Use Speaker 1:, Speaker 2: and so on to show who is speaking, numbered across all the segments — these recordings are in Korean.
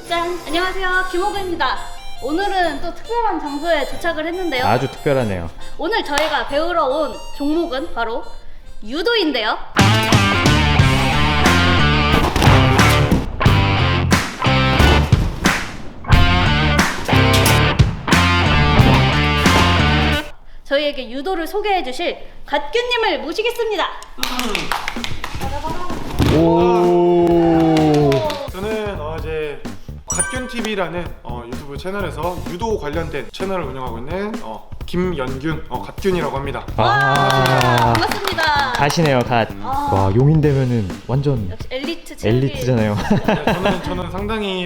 Speaker 1: 짠! 안녕하세요, 김호근입니다. 오늘은 또 특별한 장소에 도착을 했는데요.
Speaker 2: 아주 특별하네요.
Speaker 1: 오늘 저희가 배우러 온 종목은 바로 유도인데요. 저희에게 유도를 소개해 주실 갓규님을 모시겠습니다.
Speaker 2: 오.
Speaker 3: 저는 이제 갓균TV라는 유튜브 채널에서 유도 관련된 채널을 운영하고 있는 김연균, 갓균이라고 합니다.
Speaker 1: 반갑습니다.
Speaker 2: 갓이네요, 갓. 와, 용인 되면은 완전
Speaker 1: 역시 엘리트 체육이-
Speaker 2: 엘리트잖아요.
Speaker 3: 네, 저는 상당히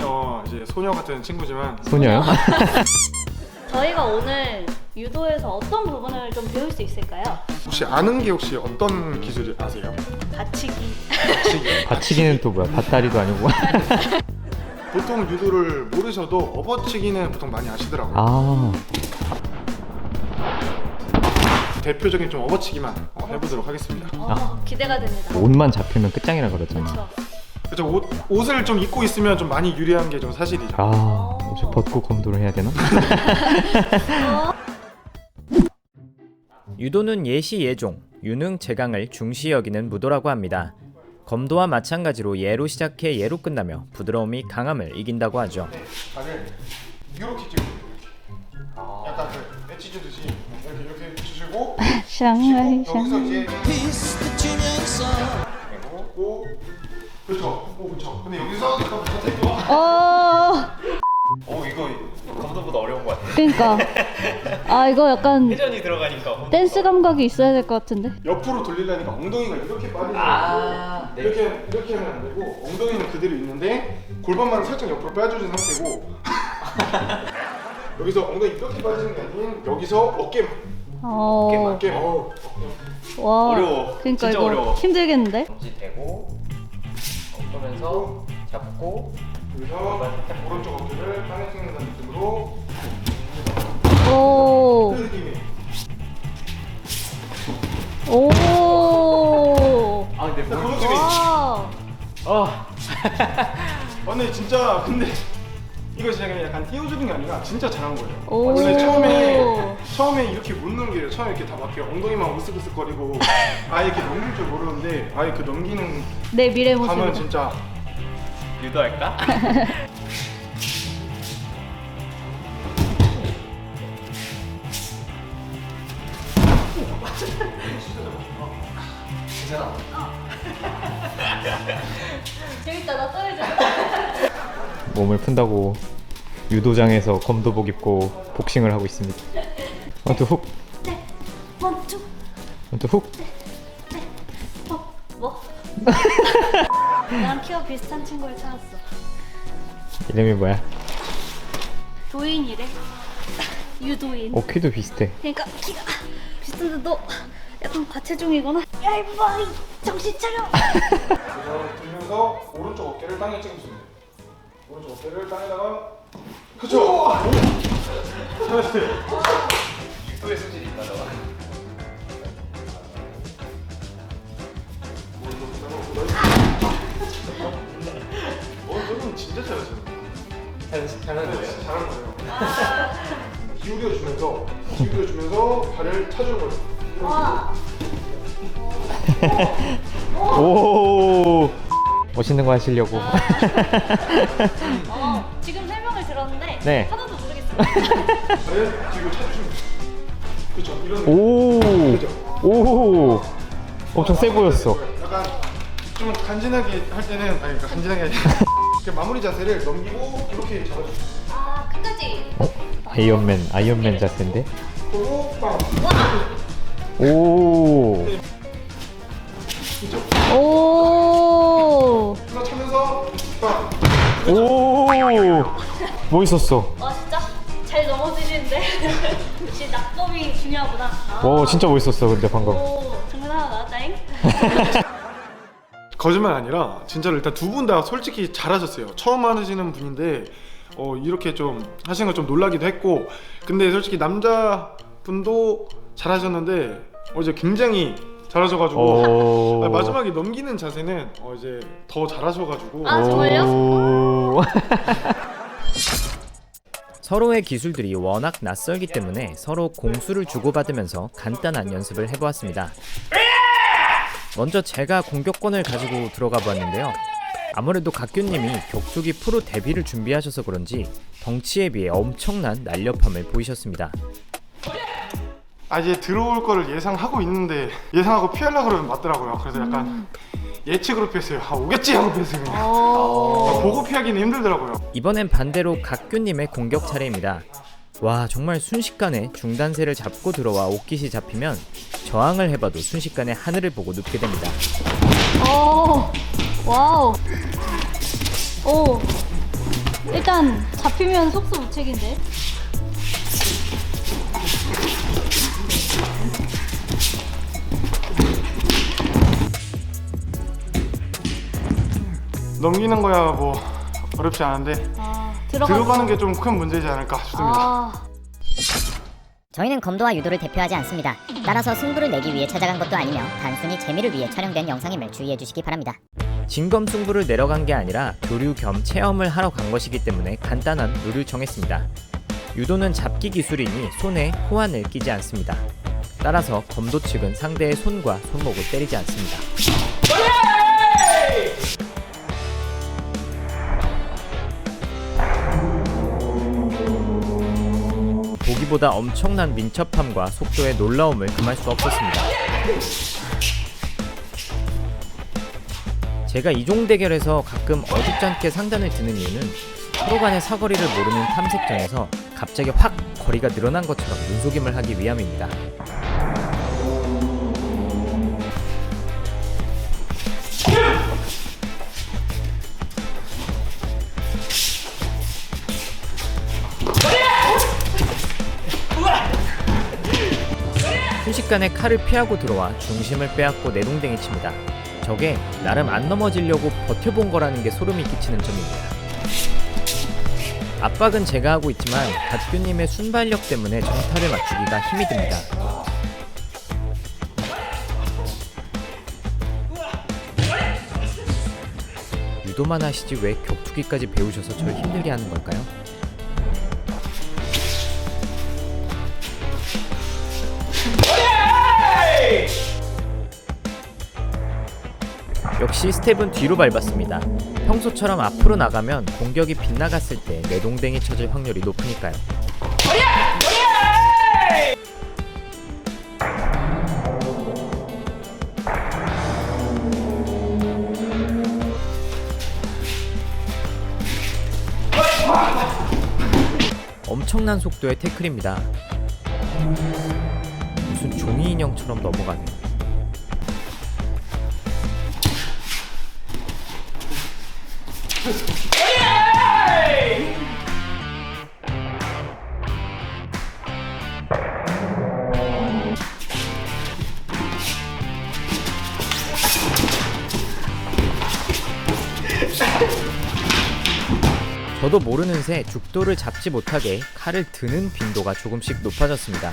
Speaker 3: 이제 소녀 같은 친구지만
Speaker 2: 소녀요?
Speaker 1: 저희가 오늘 유도에서 어떤 부분을 좀 배울 수 있을까요?
Speaker 3: 혹시 아는 게 혹시 어떤 기술 아세요?
Speaker 1: 받치기.
Speaker 2: 받치기는 또 뭐야? 밭다리도 아니고.
Speaker 3: 보통 유도를 모르셔도 업어치기는 보통 많이 아시더라고요.
Speaker 2: 아,
Speaker 3: 대표적인 좀 업어치기만 해보도록 하겠습니다.
Speaker 1: 기대가 됩니다.
Speaker 2: 옷만 잡히면 끝장이라 그랬잖아.
Speaker 1: 그렇죠.
Speaker 3: 그렇죠. 옷을 좀 입고 있으면 좀 많이 유리한 게 좀 사실이죠.
Speaker 2: 아, 혹시 벗고 검도를 해야 되나?
Speaker 4: 유도는 예시 예종, 유능 제강을 중시 여기는 무도라고 합니다. 검도와 마찬가지로 예로 시작해 예로 끝나며 부드러움이 강함을 이긴다고 하죠.
Speaker 3: 발을 이렇게 찍고 약간 그 엣지 주듯이 이렇게 주시고 여기서 이제 그리고 그렇죠. 그렇죠. 근데 여기서
Speaker 5: 이거 검도보다 어려운 것 같아.
Speaker 1: 그러니까 이거 약간
Speaker 5: 회전이 들어가니까.
Speaker 1: 댄스 감각이 있어야 될 것 같은데.
Speaker 3: 옆으로 돌리려니까 엉덩이가 이렇게 빠지는
Speaker 5: 네.
Speaker 3: 이렇게 하면 안 되고 엉덩이는 그대로 있는데 골반만 살짝 옆으로 빼주신 상태고 여기서 엉덩이 이렇게 빠지는 게 아닌 여기서 어깨만
Speaker 1: 와.
Speaker 5: 어려워.
Speaker 1: 그러니까
Speaker 5: 진짜
Speaker 1: 이거
Speaker 5: 어려워.
Speaker 1: 힘들겠는데?
Speaker 5: 정지 대고 엎으면서 잡고
Speaker 3: 여기서 오른쪽 어깨를 땅에 찍는다는 느낌으로
Speaker 1: 오.
Speaker 3: 그 느낌이
Speaker 1: 오.
Speaker 5: 근데
Speaker 3: 그 느낌이
Speaker 1: 와.
Speaker 3: 근데 진짜 이거 진짜 그냥 약간 띄워주는 게 아니라 진짜 잘한 거예요.
Speaker 1: 오.
Speaker 3: 원래 처음에 이렇게 못 넘겨요. 처음에 이렇게 다 막혀요. 엉덩이만 으쓱으쓱거리고 아예 이렇게 넘길 줄 모르는데 아예 그 넘기는
Speaker 1: 내 미래 모습.
Speaker 3: 감은 진짜
Speaker 5: 유도할까?
Speaker 1: 재밌다. 나 떨어져.
Speaker 2: 몸을 푼다고 유도장에서 검도복 입고 복싱을 하고 있습니다. 원투 훅,
Speaker 1: 원투.
Speaker 2: 원투 훅.
Speaker 1: 뭐? 나랑 키가 비슷한 친구를 찾았어.
Speaker 2: 이름이 뭐야?
Speaker 1: 도인이래. 유도인.
Speaker 2: 키도 비슷해.
Speaker 1: 그러니까 키가 비슷한데 너 약간 과체중이구나. 야 이봐, 정신 차려.
Speaker 3: 그래서 들면서 오른쪽 어깨를 땅에 찍으시면 돼요. 오른쪽 어깨를 땅에다가 그쵸?
Speaker 5: 유도의 소질이 있다 너.
Speaker 3: 너는 진짜 잘하시네.
Speaker 5: 잘하는 거예요.
Speaker 3: 잘하는 거예요. 기울여주면서 발을 차주는 거예요.
Speaker 1: 와.
Speaker 2: 오, 멋있는 거 하시려고.
Speaker 1: 지금 설명을 들었는데
Speaker 2: 네.
Speaker 1: 하나도 모르겠어요.
Speaker 3: 발을 뒤로 차주시면 돼요. 그쵸? 이런
Speaker 2: 오,
Speaker 3: 그죠?
Speaker 2: 오, 엄청 세 보였어.
Speaker 3: 약간 좀 간지나게 할 때는 그러니까 간지나게 아니라 이렇게 마무리 자세를 넘기고 이렇게 잡아주세요.
Speaker 1: 끝까지.
Speaker 2: 아이언맨 자세인데.
Speaker 3: 그리고 빵.
Speaker 2: 오,
Speaker 1: 오.
Speaker 3: 이거 차면서 빵.
Speaker 2: 오, 멋있었어.
Speaker 1: 와 진짜 잘 넘어지시는데. 역시 낙법이 중요하구나. 아.
Speaker 2: 오 진짜 멋있었어 근데 방금.
Speaker 1: 오, 장난 하나 나왔다잉.
Speaker 3: 거짓말 아니라 진짜로 일단 두 분 다 솔직히 잘하셨어요. 처음 하시는 분인데 이렇게 좀 하시는 거 좀 놀라기도 했고, 근데 솔직히 남자분도 잘하셨는데 이제 굉장히 잘하셔가지고
Speaker 2: 오.
Speaker 3: 마지막에 넘기는 자세는 이제 더 잘하셔가지고
Speaker 1: 아, 정말요?
Speaker 2: 오.
Speaker 4: 서로의 기술들이 워낙 낯설기 때문에 서로 공수를 주고받으면서 간단한 연습을 해보았습니다. 먼저 제가 공격권을 가지고 들어가 보았는데요. 아무래도 각규님이 격투기 프로 데뷔를 준비하셔서 그런지 덩치에 비해 엄청난 날렵함을 보이셨습니다.
Speaker 3: 이제 들어올 거를 예상하고 있는데 예상하고 피하려고 그러면 맞더라고요. 그래서 약간 예측으로 피했어요. 오겠지 하고 피했어요 그냥. 보고 피하기는 힘들더라고요.
Speaker 4: 이번엔 반대로 각규님의 공격 차례입니다. 와, 정말 순식간에 중단세를 잡고 들어와 옷깃이 잡히면 저항을 해봐도 순식간에 하늘을 보고 눕게 됩니다.
Speaker 1: 오, 와우. 오, 일단 잡히면 속수무책인데.
Speaker 3: 넘기는 거야 뭐 어렵지 않은데 들어가는 게 좀 큰 문제지 않을까 싶습니다.
Speaker 1: 아,
Speaker 6: 저희는 검도와 유도를 대표하지 않습니다. 따라서 승부를 내기 위해 찾아간 것도 아니며 단순히 재미를 위해 촬영된 영상임을 주의해 주시기 바랍니다.
Speaker 4: 진검승부를 내려간 게 아니라 교류 겸 체험을 하러 간 것이기 때문에 간단한 룰을 정했습니다. 유도는 잡기 기술이니 손에 호환을 끼지 않습니다. 따라서 검도 측은 상대의 손과 손목을 때리지 않습니다. 보기보다 엄청난 민첩함과 속도의 놀라움을 금할 수 없었습니다. 제가 이종 대결에서 가끔 어줍잖게 상단을 드는 이유는 서로 간의 사거리를 모르는 탐색전에서 갑자기 확 거리가 늘어난 것처럼 눈속임을 하기 위함입니다. 순식간에 칼을 피하고 들어와 중심을 빼앗고 내동댕이 칩니다. 저게 나름 안 넘어지려고 버텨본 거라는 게 소름이 끼치는 점입니다. 압박은 제가 하고 있지만 각규님의 순발력 때문에 정타를 맞추기가 힘이 듭니다. 유도만 하시지 왜 격투기까지 배우셔서 절 힘들게 하는 걸까요? 역시 스텝은 뒤로 밟았습니다. 평소처럼 앞으로 나가면 공격이 빗나갔을 때 내동댕이 쳐질 확률이 높으니까요. 엄청난 속도의 태클입니다. 무슨 종이 인형처럼 넘어가네요. 저도 모르는 새 죽도를 잡지 못하게 칼을 드는 빈도가 조금씩 높아졌습니다.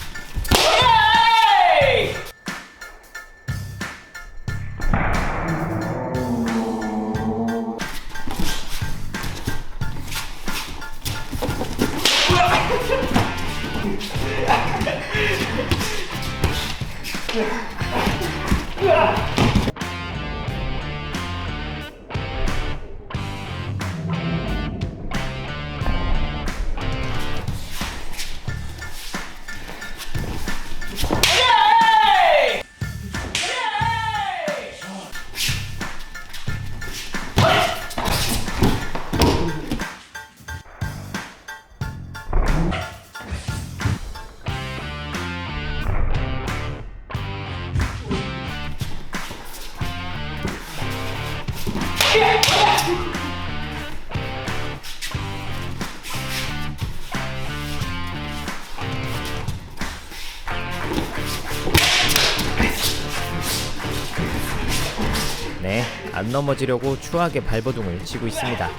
Speaker 4: 네, 안 넘어지려고 추하게 발버둥을 치고 있습니다.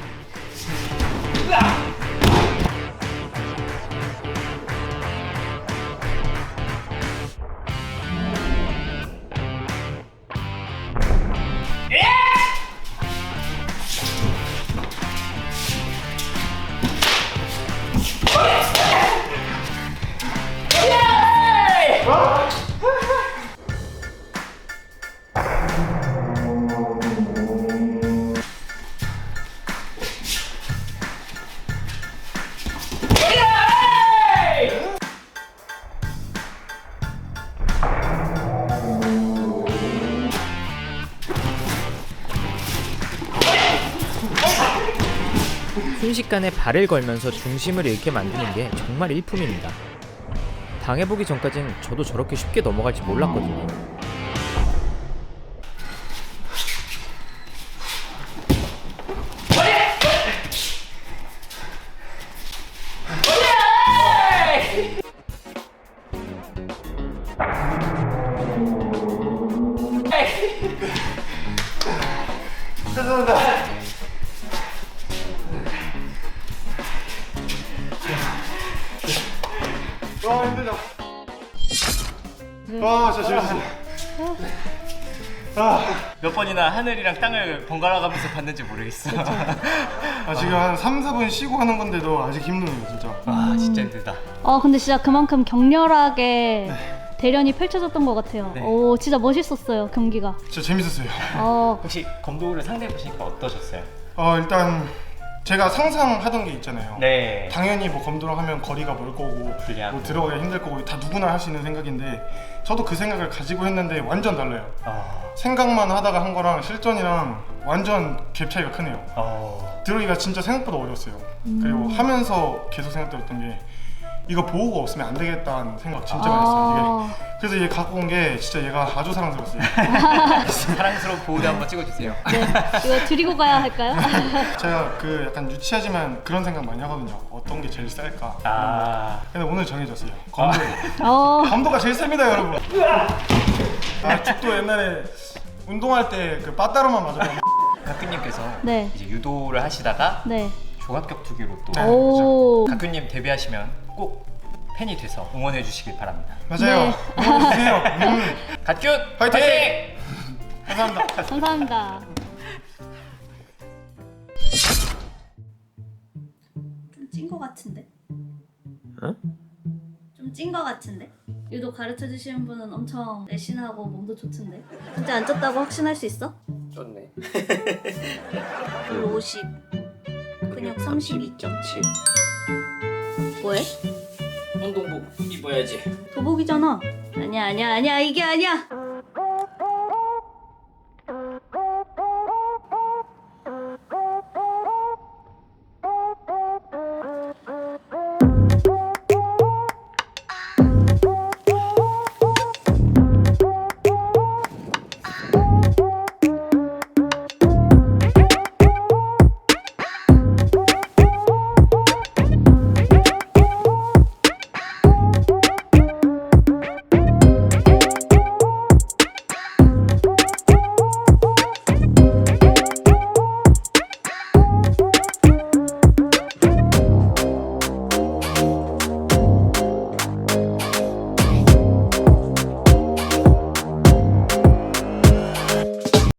Speaker 4: 순식간에 발을 걸면서 중심을 잃게 만드는 게 정말 일품입니다. 당해보기 전까진 저도 저렇게 쉽게 넘어갈지 몰랐거든요.
Speaker 3: 와 힘들다. 와 진짜 재밌었어.
Speaker 5: 몇 번이나 하늘이랑 땅을 번갈아 가면서 봤는지 모르겠어.
Speaker 3: 지금 한 3, 4분 쉬고 하는 건데도 아직 힘드네요 진짜.
Speaker 5: 와 진짜 힘들다.
Speaker 1: 근데 진짜 그만큼 격렬하게 대련이 펼쳐졌던 것 같아요.
Speaker 5: 네.
Speaker 1: 오, 진짜 멋있었어요, 경기가.
Speaker 3: 진짜 재밌었어요.
Speaker 5: 혹시 검도를 상대해 보시니까 어떠셨어요?
Speaker 3: 일단 제가 상상하던 게 있잖아요.
Speaker 5: 네.
Speaker 3: 당연히 뭐 검도랑 하면 거리가 멀 거고
Speaker 5: 불리하고.
Speaker 3: 뭐 들어가기 힘들 거고 다 누구나 할 수 있는 생각인데 저도 그 생각을 가지고 했는데 완전 달라요. 생각만 하다가 한 거랑 실전이랑 완전 갭 차이가 크네요. 들어가기가 진짜 생각보다 어려웠어요. 그리고 하면서 계속 생각들었던 게 이거 보호가 없으면 안 되겠다는 생각 진짜 많이 했어요. 이게. 그래서 얘 갖고 온 게 진짜 얘가 아주 사랑스러웠어요.
Speaker 5: 사랑스러운 보호대 한번 찍어주세요.
Speaker 1: 네, 이거 드리고 가야 할까요?
Speaker 3: 제가 그 약간 유치하지만 그런 생각 많이 하거든요. 어떤 게 제일 쌀까? 근데 오늘 정해졌어요. 검도. 검도가 제일 셉니다, 여러분. 죽도 옛날에 운동할 때 그 빠따로만 맞아요.
Speaker 5: 가크님께서
Speaker 1: 네.
Speaker 5: 이제 유도를 하시다가
Speaker 1: 네.
Speaker 5: 조각격투기로 또
Speaker 3: 네.
Speaker 1: 오.
Speaker 5: 가크님 데뷔하시면 꼭 팬이 돼서 응원해 주시길 바랍니다.
Speaker 3: 맞아요. 응원해주세요.
Speaker 5: 갓균
Speaker 3: 화이팅!
Speaker 5: 감사합니다.
Speaker 1: 감사합니다. 좀 찐 거 같은데? 좀 찐 거 같은데? 유도 가르쳐 주시는 분은 엄청 내신하고 몸도 좋던데? 진짜 안 쪘다고 확신할 수 있어?
Speaker 5: 좋네.
Speaker 1: 물 50, 근육 32.7. 뭐해?
Speaker 5: 운동복 입어야지.
Speaker 1: 도복이잖아. 아니야 이게 아니야.